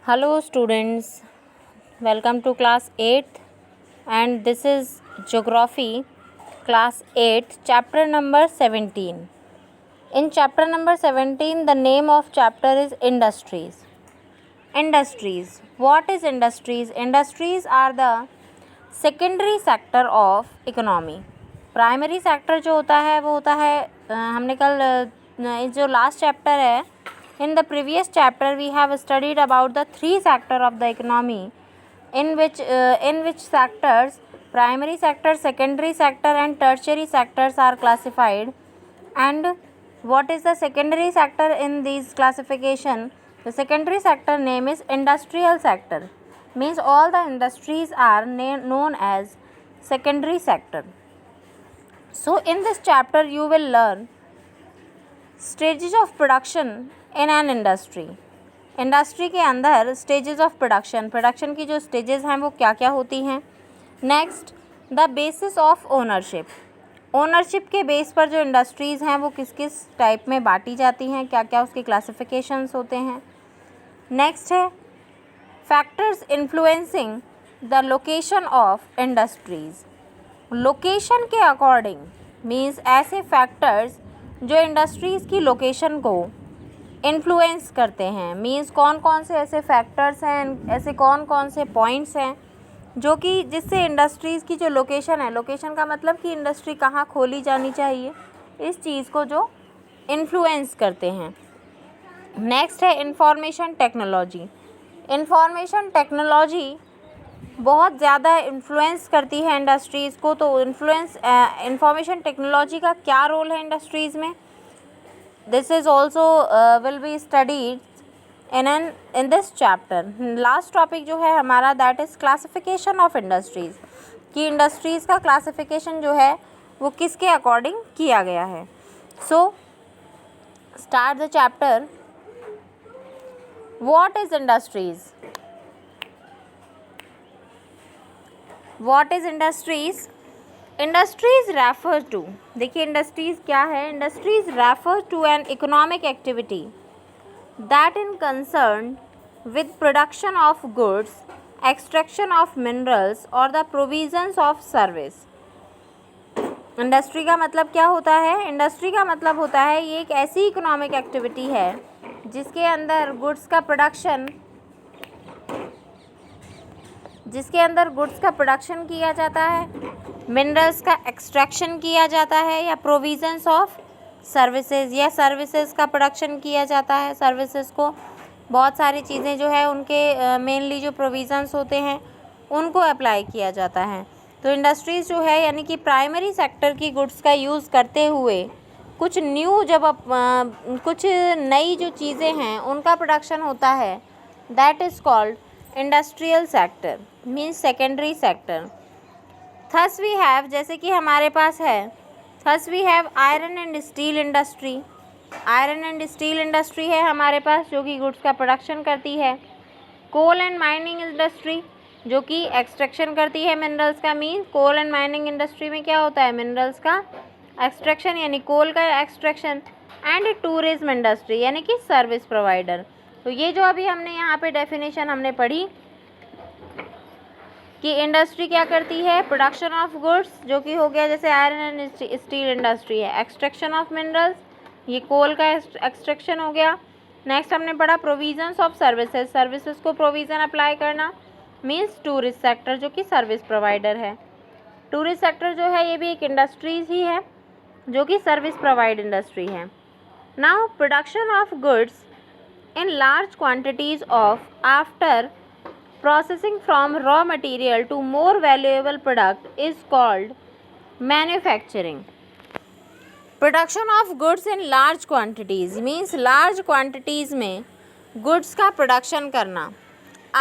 Hello students, welcome to class 8th and this is Geography class 8 chapter number 17. In chapter number 17 the name of chapter is Industries. Industries. What is industries? Industries are the secondary sector of economy. Primary sector जो होता है वो होता है हमने कल जो last chapter है, in the previous chapter we have studied about the three sector of the economy in which sectors primary sector, secondary sector and tertiary sectors are classified. And what is the secondary sector in these classification? The secondary sector name is industrial sector, means all the industries are known as secondary sector. So in this chapter you will learn stages of production in an industry. Industry के अंदर stages of production की जो stages हैं वो क्या क्या होती हैं. Next, the basis of ownership के बेस पर जो इंडस्ट्रीज़ हैं वो किस किस टाइप में बांटी जाती हैं, क्या क्या उसके क्लासिफिकेशंस होते हैं. नेक्स्ट है factors influencing the location of industries. Location के अकॉर्डिंग मीन्स ऐसे फैक्टर्स जो इंडस्ट्रीज़ की लोकेशन को इन्फ्लुएंस करते हैं. मीन्स कौन कौन से ऐसे फैक्टर्स हैं, ऐसे कौन कौन से पॉइंट्स हैं जो कि जिससे इंडस्ट्रीज़ की जो लोकेशन है, लोकेशन का मतलब कि इंडस्ट्री कहाँ खोली जानी चाहिए, इस चीज़ को जो इन्फ्लुएंस करते हैं. नेक्स्ट है इंफॉर्मेशन टेक्नोलॉजी. इंफॉर्मेशन टेक्नोलॉजी बहुत ज़्यादा इन्फ्लुएंस करती है इंडस्ट्रीज़ को. तो इंफॉर्मेशन टेक्नोलॉजी का क्या रोल है इंडस्ट्रीज़ में, this is also will be studied in this chapter. Last topic जो है हमारा that is classification of industries, कि इंडस्ट्रीज़ का क्लासिफिकेशन जो है वो किसके अकॉर्डिंग किया गया है. So start the chapter. What is industries. What is industries? Industries refer to, देखिए इंडस्ट्रीज़ क्या है. Industries refer to an economic activity that in concern with production of goods, extraction of minerals or the provisions of service. Industry का मतलब क्या होता है. Industry का मतलब होता है ये एक ऐसी इकोनॉमिक एक्टिविटी है जिसके अंदर गुड्स का प्रोडक्शन किया जाता है, मिनरल्स का एक्सट्रैक्शन किया जाता है, या प्रोविजंस ऑफ सर्विसेज, या सर्विसेज का प्रोडक्शन किया जाता है. सर्विसेज को बहुत सारी चीज़ें जो है उनके मेनली जो प्रोविजंस होते हैं उनको अप्लाई किया जाता है. तो इंडस्ट्रीज़ जो है यानी कि प्राइमरी सेक्टर की गुड्स का यूज़ करते हुए कुछ कुछ नई जो चीज़ें हैं उनका प्रोडक्शन होता है, that is called industrial sector, means secondary sector. Thus we have, जैसे कि हमारे पास है, thus we have iron and steel industry. Iron and steel industry है हमारे पास जो कि गुड्स का प्रोडक्शन करती है. कोल एंड माइनिंग इंडस्ट्री जो कि एक्सट्रैक्शन करती है मिनरल्स का. Means coal and mining industry में क्या होता है, मिनरल्स का एक्सट्रैक्शन यानी कोल का एक्सट्रैक्शन. एंड टूरिज्म इंडस्ट्री यानी कि सर्विस प्रोवाइडर. तो ये जो अभी हमने यहाँ पे डेफिनेशन हमने पढ़ी कि इंडस्ट्री क्या करती है, प्रोडक्शन ऑफ गुड्स जो कि हो गया जैसे आयरन एंड स्टील इंडस्ट्री है, एक्सट्रैक्शन ऑफ मिनरल्स ये कोल का एक्सट्रैक्शन हो गया. नेक्स्ट हमने पढ़ा प्रोविजंस ऑफ सर्विसेज को प्रोविज़न अप्लाई करना, मीन्स टूरिस्ट सेक्टर जो कि सर्विस प्रोवाइडर है. टूरिस्ट सेक्टर जो है ये भी एक इंडस्ट्रीज़ ही है जो कि सर्विस प्रोवाइड इंडस्ट्री है. Now production of goods in large quantities of after processing from raw material to more valuable product is called manufacturing. Production of goods in large quantities means large quantities में goods का production करना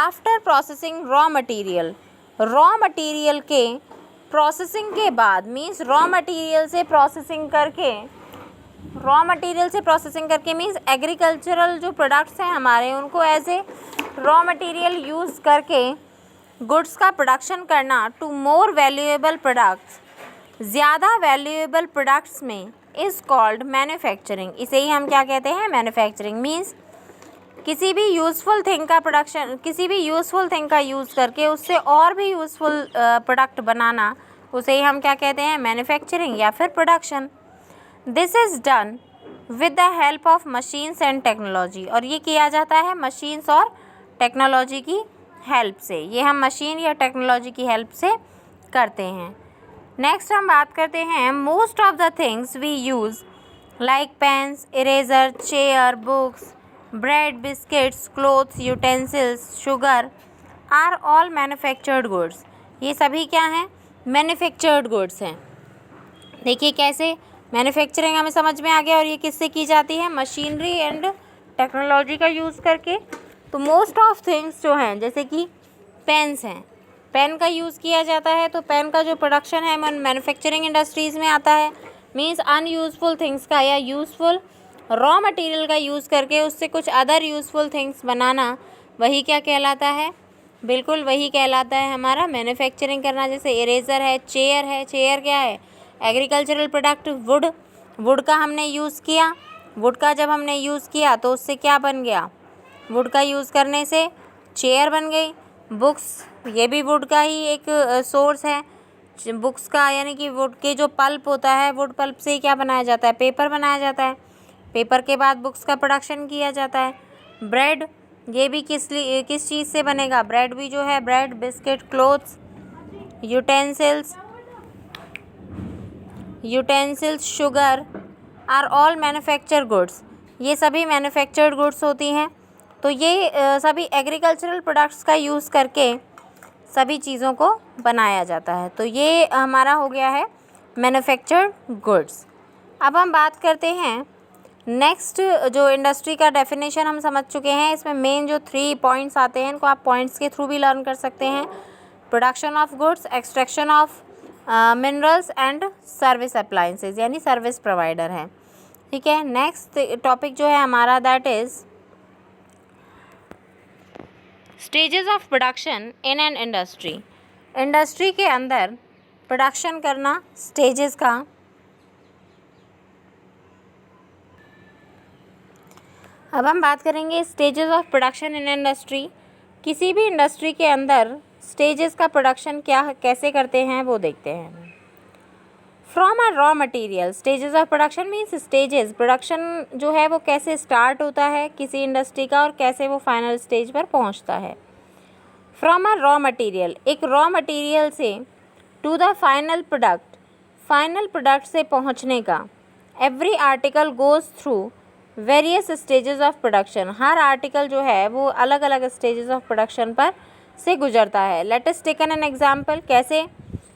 after processing raw material के processing के बाद means raw material से processing करके means agricultural जो products हैं हमारे उनको as a raw material use करके गुड्स का प्रोडक्शन करना टू मोर वैल्यूएबल प्रोडक्ट्स, ज़्यादा वैल्यूएबल प्रोडक्ट्स में इज़ कॉल्ड मैन्युफैक्चरिंग. इसे ही हम क्या कहते हैं, मैन्युफैक्चरिंग. मीन्स किसी भी यूज़फुल थिंग का प्रोडक्शन, किसी भी यूज़फुल थिंग का यूज़ करके उससे और भी यूज़फुल प्रोडक्ट बनाना, उसे ही हम क्या कहते हैं, मैन्युफैक्चरिंग या फिर production. This is done with the help of machines and technology, और ये किया जाता है मशीन्स और टेक्नोलॉजी की हेल्प से। ये हम मशीन या टेक्नोलॉजी की हेल्प से करते हैं। नेक्स्ट हम बात करते हैं most of the things we use like pens, erasers, chair, books, bread, biscuits, clothes, utensils, sugar are all manufactured goods. ये सभी क्या हैं, मैन्युफैक्चर्ड गुड्स हैं। देखिए कैसे, मैन्युफैक्चरिंग हमें समझ में आ गया, और ये किससे की जाती है, मशीनरी एंड टेक्नोलॉजी का यूज़ करके। तो मोस्ट ऑफ थिंग्स जो हैं, जैसे कि पेन्स हैं, पेन का यूज़ किया जाता है, तो पेन का जो प्रोडक्शन है मैन्युफैक्चरिंग इंडस्ट्रीज़ में आता है। मीन्स अनयूज़फुल थिंग्स का या यूज़फुल रॉ मटेरियल का यूज़ करके उससे कुछ अदर यूज़फुल थिंग्स बनाना, वही क्या कहलाता है, बिल्कुल वही कहलाता है हमारा मैन्युफैक्चरिंग करना। जैसे इरेज़र है, चेयर क्या है, एग्रीकल्चरल प्रोडक्ट, वुड का हमने यूज़ किया, वुड का जब हमने यूज़ किया तो उससे क्या बन गया, वुड का यूज़ करने से चेयर बन गई। बुक्स, ये भी वुड का ही एक सोर्स है बुक्स का, यानी कि वुड के जो पल्प होता है, वुड पल्प से क्या बनाया जाता है, पेपर बनाया जाता है। पेपर के बाद बुक्स का प्रोडक्शन किया जाता है। ब्रेड, ये भी किस चीज़ से बनेगा, ब्रेड भी जो है, bread, biscuit, clothes, utensils, sugar are all manufacture goods. ये सभी मैन्युफैक्चर्ड गुड्स होती हैं। तो ये सभी एग्रीकल्चरल प्रोडक्ट्स का यूज़ करके सभी चीज़ों को बनाया जाता है। तो ये हमारा हो गया है मैन्युफैक्चर्ड गुड्स। अब हम बात करते हैं नेक्स्ट, जो इंडस्ट्री का डेफिनेशन हम समझ चुके हैं। इसमें मेन जो 3 पॉइंट्स आते हैं, इनको आप पॉइंट्स के थ्रू भी लर्न कर सकते हैं। Production of goods, extraction of minerals and service appliances, यानी सर्विस प्रोवाइडर है। ठीक है, नेक्स्ट टॉपिक जो है हमारा, that is stages of production in an industry. Industry के अंदर प्रोडक्शन करना, स्टेजेस का। अब हम बात करेंगे stages of production in industry. किसी भी इंडस्ट्री के अंदर स्टेजेस का प्रोडक्शन कैसे करते हैं वो देखते हैं। From a raw material, stages of production means stages, production जो है वो कैसे स्टार्ट होता है किसी इंडस्ट्री का, और कैसे वो फाइनल स्टेज पर पहुंचता है। फ्रॉम अ रॉ मटेरियल, एक रॉ मटेरियल से to the final product, final product से पहुंचने का। Every article goes through various stages of production, हर आर्टिकल जो है वो अलग अलग स्टेजेस ऑफ प्रोडक्शन पर से गुजरता है। Let us taken an example, कैसे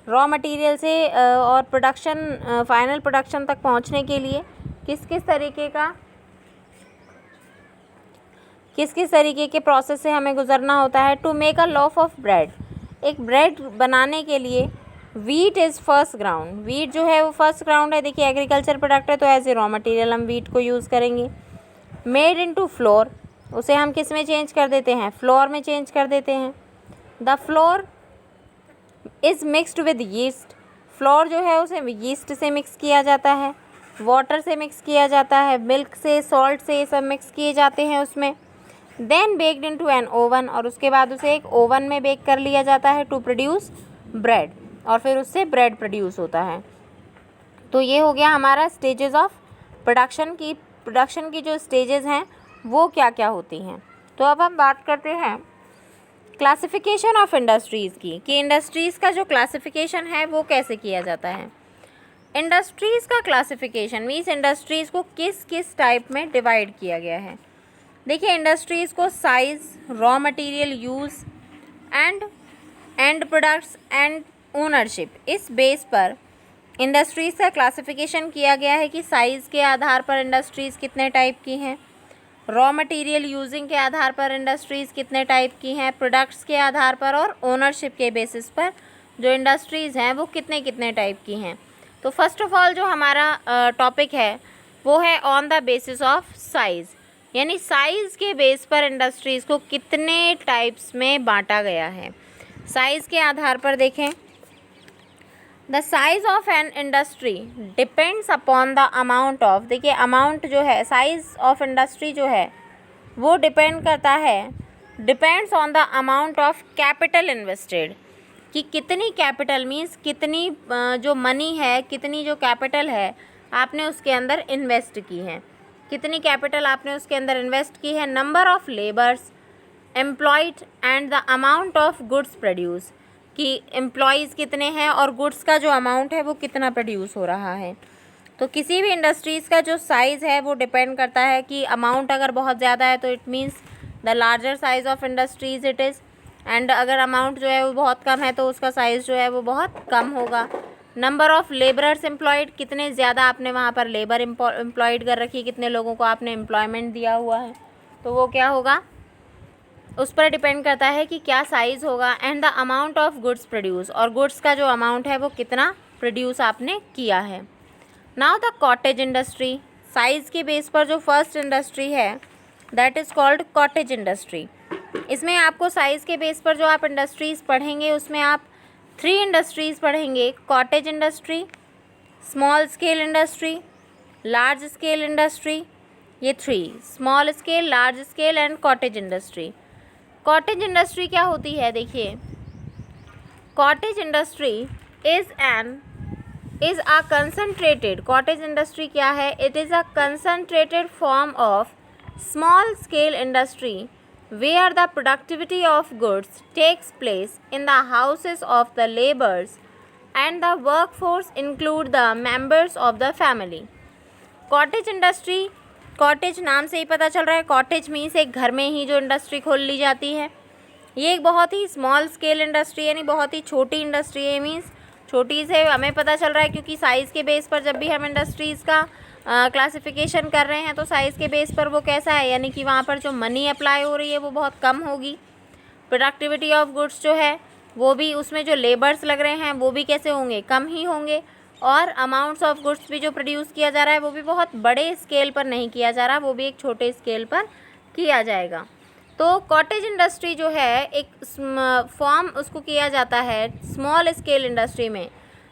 रॉ मटेरियल से और प्रोडक्शन, फाइनल प्रोडक्शन तक पहुंचने के लिए किस किस तरीके के प्रोसेस से हमें गुजरना होता है। To make a loaf of bread, एक ब्रेड बनाने के लिए wheat is first ground, wheat जो है वो फर्स्ट ग्राउंड है। देखिए एग्रीकल्चर प्रोडक्ट है, तो एज ए रॉ मटेरियल हम वीट को यूज़ करेंगे। मेड इनटू फ्लोर, उसे हम किस में चेंज कर देते हैं, फ्लोर में चेंज कर देते हैं। The floor is mixed with yeast, floor जो है उसे यीस्ट से मिक्स किया जाता है, वाटर से मिक्स किया जाता है, मिल्क से, सॉल्ट से, सब मिक्स किए जाते हैं उसमें। Then baked into an oven, और उसके बाद उसे एक ओवन में बेक कर लिया जाता है टू प्रोड्यूस ब्रेड, और फिर उससे ब्रेड प्रोड्यूस होता है। तो ये हो गया हमारा स्टेजेस ऑफ प्रोडक्शन की। प्रोडक्शन की जो स्टेजेस हैं वो क्या क्या होती हैं। तो अब हम बात करते हैं क्लासिफिकेशन ऑफ इंडस्ट्रीज़ की, कि इंडस्ट्रीज़ का जो क्लासिफिकेशन है वो कैसे किया जाता है। इंडस्ट्रीज़ का क्लासिफिकेशन मीन्स इंडस्ट्रीज़ को किस किस टाइप में डिवाइड किया गया है। देखिए इंडस्ट्रीज़ को size, raw material use and and products and ownership, इस बेस पर इंडस्ट्रीज़ का क्लासिफिकेशन किया गया है कि साइज़ के आधार पर इंडस्ट्रीज़ कितने टाइप की हैं, रॉ मटेरियल यूजिंग के आधार पर इंडस्ट्रीज़ कितने टाइप की हैं, प्रोडक्ट्स के आधार पर और ओनरशिप के बेसिस पर जो इंडस्ट्रीज़ हैं वो कितने कितने टाइप की हैं। तो फर्स्ट ऑफ ऑल जो हमारा टॉपिक है वो है on the basis of size, यानी साइज़ के बेस पर इंडस्ट्रीज़ को कितने टाइप्स में बांटा गया है। साइज़ के आधार पर देखें, the size of an industry depends upon the amount of, देखिए अमाउंट जो है, साइज़ ऑफ इंडस्ट्री जो है वो डिपेंड करता है, depends on the amount of capital invested, कि कितनी कैपिटल मीन्स कितनी जो मनी है, कितनी जो कैपिटल है आपने उसके अंदर इन्वेस्ट की है, कितनी कैपिटल आपने उसके अंदर इन्वेस्ट की है, number of labours employed and the amount of goods produce, कि एम्प्लॉयज़ कितने हैं और गुड्स का जो अमाउंट है वो कितना प्रोड्यूस हो रहा है। तो किसी भी इंडस्ट्रीज़ का जो साइज़ है वो डिपेंड करता है कि अमाउंट अगर बहुत ज़्यादा है तो it means the larger size of industries it is, and अगर अमाउंट जो है वो बहुत कम है तो उसका साइज़ जो है वो बहुत कम होगा। नंबर ऑफ़ लेबरर्स एम्प्लॉयड, कितने ज़्यादा आपने वहाँ पर लेबर एम्प्लॉयड कर रखी, कितने लोगों को आपने एम्प्लॉयमेंट दिया हुआ है, तो वो क्या होगा, उस पर डिपेंड करता है कि क्या साइज़ होगा। And the amount of goods produce, और गुड्स का जो अमाउंट है वो कितना प्रोड्यूस आपने किया है। Now the cottage industry, size के बेस पर जो फर्स्ट इंडस्ट्री है that is called cottage industry. इसमें आपको साइज़ के बेस पर जो आप इंडस्ट्रीज़ पढ़ेंगे उसमें आप 3 इंडस्ट्रीज़ पढ़ेंगे, cottage industry, small scale industry, large scale industry, ये 3, small scale, large scale and cottage industry. Cottage industry क्या होती है, देखिए, cottage industry is a concentrated, cottage industry क्या है, it is a concentrated form of small scale industry where the productivity of goods takes place in the houses of the laborers and the workforce include the members of the family। Cottage industry, cottage नाम से ही पता चल रहा है, cottage means एक घर में ही जो इंडस्ट्री खोल ली जाती है। ये एक बहुत ही स्मॉल स्केल इंडस्ट्री यानी बहुत ही छोटी इंडस्ट्री है, मीन्स छोटी से हमें पता चल रहा है क्योंकि साइज़ के बेस पर जब भी हम इंडस्ट्रीज़ का क्लासिफिकेशन कर रहे हैं तो साइज़ के बेस पर वो कैसा है, यानी कि वहाँ पर जो मनी अप्लाई हो रही है वो बहुत कम होगी। प्रोडक्टिविटी ऑफ गुड्स जो है वो भी, उसमें जो लेबर्स लग रहे हैं वो भी कैसे होंगे, कम ही होंगे, और अमाउंट्स ऑफ गुड्स भी जो प्रोड्यूस किया जा रहा है वो भी बहुत बड़े स्केल पर नहीं किया जा रहा, वो भी एक छोटे स्केल पर किया जाएगा। तो कॉटेज इंडस्ट्री जो है एक फॉर्म उसको किया जाता है स्मॉल स्केल इंडस्ट्री में,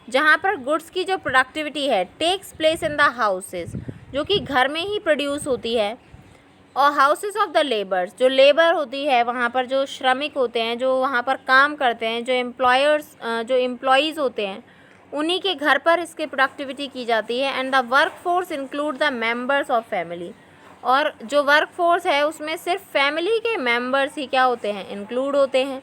जहाँ पर गुड्स की जो प्रोडक्टिविटी है takes place in the houses, जो कि घर में ही प्रोड्यूस होती है, और हाउसेस ऑफ द लेबर्स, जो लेबर होती है वहाँ पर जो श्रमिक होते हैं, जो वहाँ पर काम करते हैं, जो एम्प्लॉयज़ होते हैं, उन्हीं के घर पर इसकी प्रोडक्टिविटी की जाती है। And the work force include the members of family, और जो वर्क फोर्स है उसमें सिर्फ फैमिली के मेंबर्स ही क्या होते हैं, इंक्लूड होते हैं।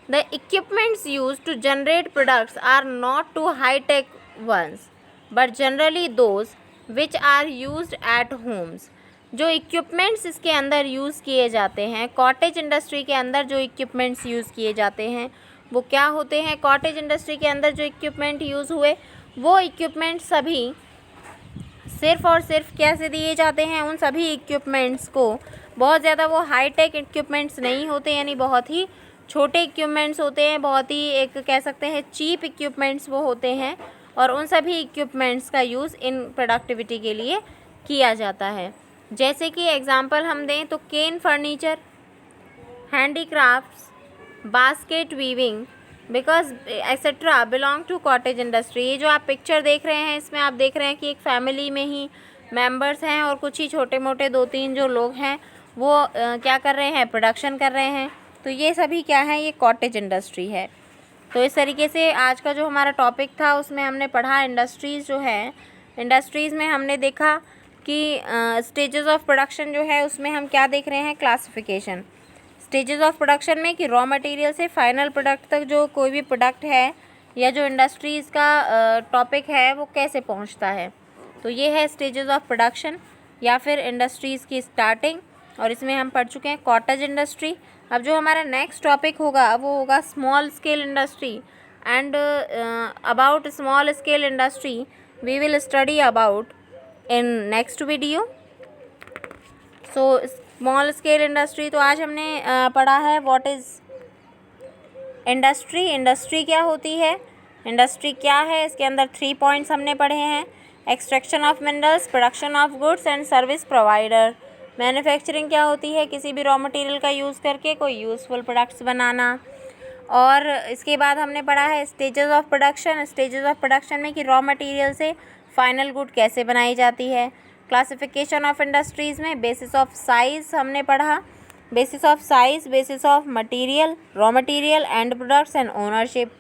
The equipments used to generate products are not too high-tech ones, but generally those which are used at homes। जो इक्विपमेंट्स इसके अंदर यूज़ किए जाते हैं, कॉटेज इंडस्ट्री के अंदर जो इक्विपमेंट्स यूज़ किए जाते हैं वो क्या होते हैं, कॉटेज इंडस्ट्री के अंदर जो इक्विपमेंट यूज़ हुए वो इक्विपमेंट सभी सिर्फ़ और सिर्फ कैसे दिए जाते हैं, उन सभी इक्विपमेंट्स को, बहुत ज़्यादा वो हाई-टेक इक्विपमेंट्स नहीं होते, यानी बहुत ही छोटे इक्विपमेंट्स होते हैं, बहुत ही एक कह सकते हैं चीप इक्विपमेंट्स वो होते हैं, और उन सभी इक्विपमेंट्स का यूज़ इन प्रोडक्टिविटी के लिए किया जाता है। जैसे कि एग्जांपल हम दें तो cane furniture, handicrafts, basket weaving, because etcetera belong to cottage industry. ये जो आप पिक्चर देख रहे हैं इसमें आप देख रहे हैं कि एक फैमिली में ही मेंबर्स हैं और कुछ ही छोटे मोटे 2-3 जो लोग हैं वो क्या कर रहे हैं, प्रोडक्शन कर रहे हैं। तो ये सभी क्या है, ये कॉटेज इंडस्ट्री है। तो इस तरीके से आज का जो हमारा टॉपिक था उसमें हमने पढ़ा इंडस्ट्रीज़ जो है, इंडस्ट्रीज़ में हमने देखा कि स्टेजेस ऑफ प्रोडक्शन जो है उसमें हम क्या देख रहे हैं, क्लासिफिकेशन स्टेजेस ऑफ प्रोडक्शन में कि रॉ मटेरियल से फाइनल प्रोडक्ट तक जो कोई भी प्रोडक्ट है या जो इंडस्ट्रीज़ का टॉपिक है वो कैसे पहुंचता है। तो ये है स्टेजेस ऑफ प्रोडक्शन या फिर इंडस्ट्रीज़ की स्टार्टिंग, और इसमें हम पढ़ चुके हैं कॉटेज इंडस्ट्री। अब जो हमारा नेक्स्ट टॉपिक होगा वो होगा small scale industry, and about small scale industry we will study about in next video. So small scale industry, तो आज हमने पढ़ा है व्हाट इज़ इंडस्ट्री, इंडस्ट्री क्या होती है, इंडस्ट्री क्या है, इसके अंदर 3 पॉइंट्स हमने पढ़े हैं, extraction of minerals, production of goods and service provider. Manufacturing क्या होती है, किसी भी रॉ मटेरियल का यूज़ करके कोई यूज़फुल प्रोडक्ट्स बनाना। और इसके बाद हमने पढ़ा है stages of production, stages of production में कि रॉ मटेरियल से फाइनल गुड कैसे बनाई जाती है। क्लासिफिकेशन ऑफ इंडस्ट्रीज़ में बेसिस ऑफ साइज़ हमने पढ़ा, basis of size, basis of material, raw material, and products and ownership.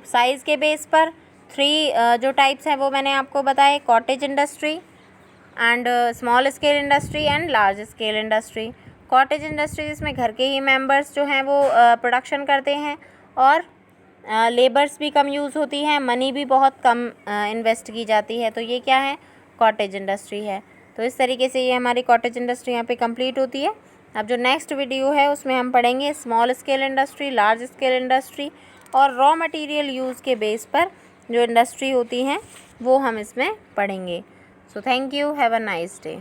Size के बेस पर 3 जो टाइप्स हैं वो मैंने आपको बताए, cottage industry and small scale industry and large scale industry. Cottage industry जिसमें घर के ही मेंबर्स जो हैं वो प्रोडक्शन करते हैं और लेबर्स भी कम यूज़ होती हैं, मनी भी बहुत कम इन्वेस्ट की जाती है, तो ये क्या है, कॉटेज इंडस्ट्री है। तो इस तरीके से ये हमारी कॉटेज इंडस्ट्री यहाँ पे कंप्लीट होती है। अब जो नेक्स्ट वीडियो है उसमें हम पढ़ेंगे small scale industry, large scale industry और रॉ मटेरियल यूज़ के बेस पर जो इंडस्ट्री होती हैं वो हम इसमें पढ़ेंगे। So thank you, have a nice day.